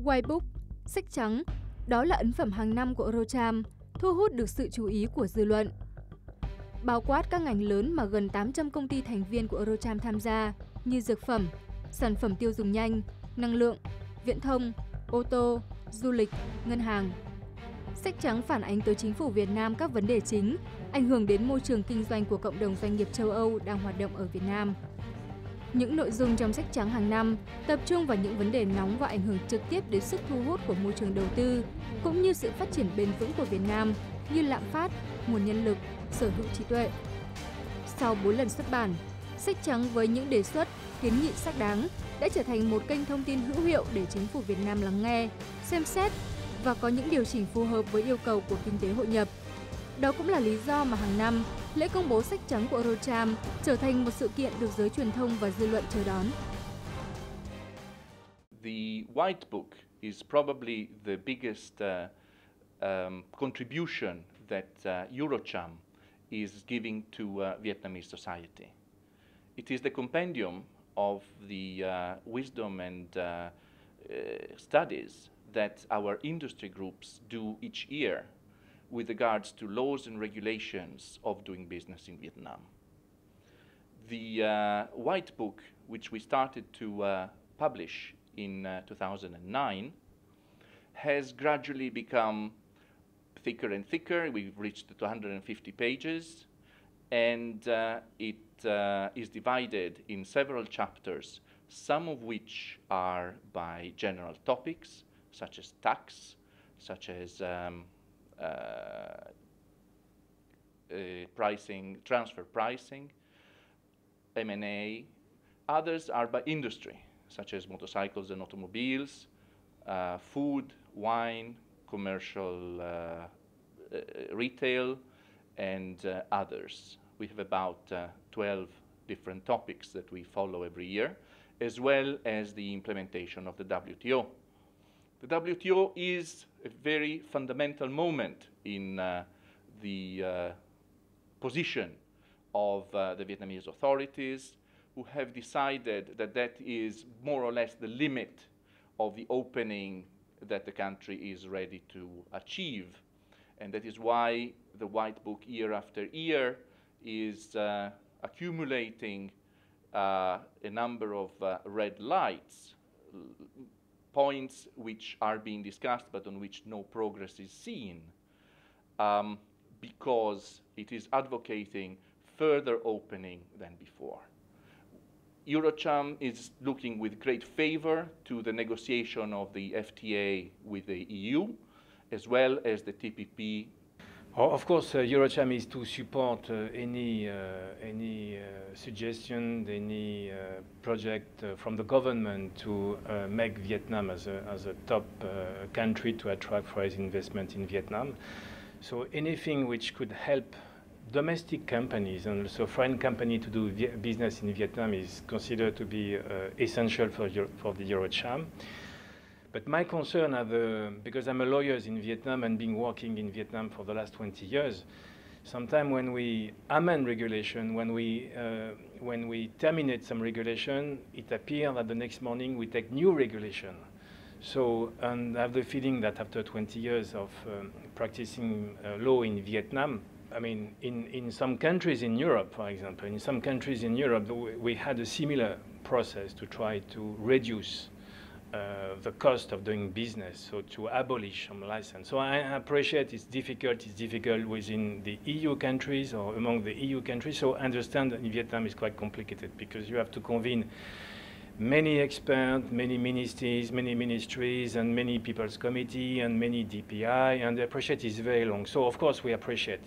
Whitebook, sách trắng, đó là ấn phẩm hàng năm của Eurocham, thu hút được sự chú ý của dư luận. Bao quát các ngành lớn mà gần 800 công ty thành viên của Eurocham tham gia như dược phẩm, sản phẩm tiêu dùng nhanh, năng lượng, viễn thông, ô tô, du lịch, ngân hàng. Sách trắng phản ánh tới chính phủ Việt Nam các vấn đề chính, ảnh hưởng đến môi trường kinh doanh của cộng đồng doanh nghiệp châu Âu đang hoạt động ở Việt Nam. Những nội dung trong sách trắng hàng năm tập trung vào những vấn đề nóng và ảnh hưởng trực tiếp đến sức thu hút của môi trường đầu tư, cũng như sự phát triển bền vững của Việt Nam như lạm phát, nguồn nhân lực, sở hữu trí tuệ. Sau 4 lần xuất bản, sách trắng với những đề xuất, kiến nghị xác đáng đã trở thành một kênh thông tin hữu hiệu để chính phủ Việt Nam lắng nghe, xem xét và có những điều chỉnh phù hợp với yêu cầu của kinh tế hội nhập. Đó cũng là lý do mà hàng năm, lễ công bố sách trắng của Eurocham trở thành một sự kiện được giới truyền thông và dư luận chờ đón. The Whitebook is probably the biggest contribution that Eurocham is giving to Vietnamese society. It is the compendium of the wisdom and studies that our industry groups do each year with regards to laws and regulations of doing business in Vietnam. The White Book, which we started to publish in 2009, has gradually become thicker and thicker. We've reached 250 pages, and it is divided in several chapters, some of which are by general topics, such as tax, such as pricing, transfer pricing, M&A. Others are by industry, such as motorcycles and automobiles, food, wine, commercial retail, and others. We have about 12 different topics that we follow every year, as well as the implementation of the WTO. The WTO is a very fundamental moment in the position of the Vietnamese authorities, who have decided that that is more or less the limit of the opening that the country is ready to achieve. And that is why the White Book year after year is accumulating a number of red lights, points which are being discussed but on which no progress is seen, because it is advocating further opening than before. Eurocham is looking with great favor to the negotiation of the FTA with the EU, as well as the TPP. Of course, Eurocham is to support any suggestion, any project from the government to make Vietnam as a top country to attract foreign investment in Vietnam. So anything which could help domestic companies and also foreign companies to do business in Vietnam is considered to be essential for the Eurocham. But my concern, because I'm a lawyer in Vietnam and been working in Vietnam for the last 20 years, sometimes when we amend regulation, when we terminate some regulation, it appears that the next morning we take new regulation. So, and I have the feeling that after 20 years of practicing law in Vietnam, I mean, in some countries in Europe, for example, in some countries in Europe, we had a similar process to try to reduce the cost of doing business, so to abolish some license. So I appreciate it's difficult within the EU countries or among the EU countries. So I understand that in Vietnam is quite complicated because you have to convene many experts, many ministries, and many people's committee and many DPI, and the appreciate is very long. So of course we appreciate.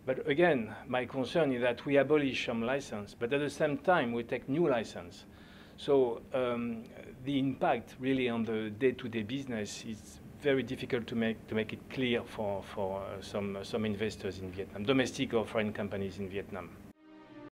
But again, my concern is that we abolish some license, but at the same time we take new license. So the impact really on the day-to-day business is very difficult to make it clear for some investors in Vietnam, domestic or foreign companies in Vietnam.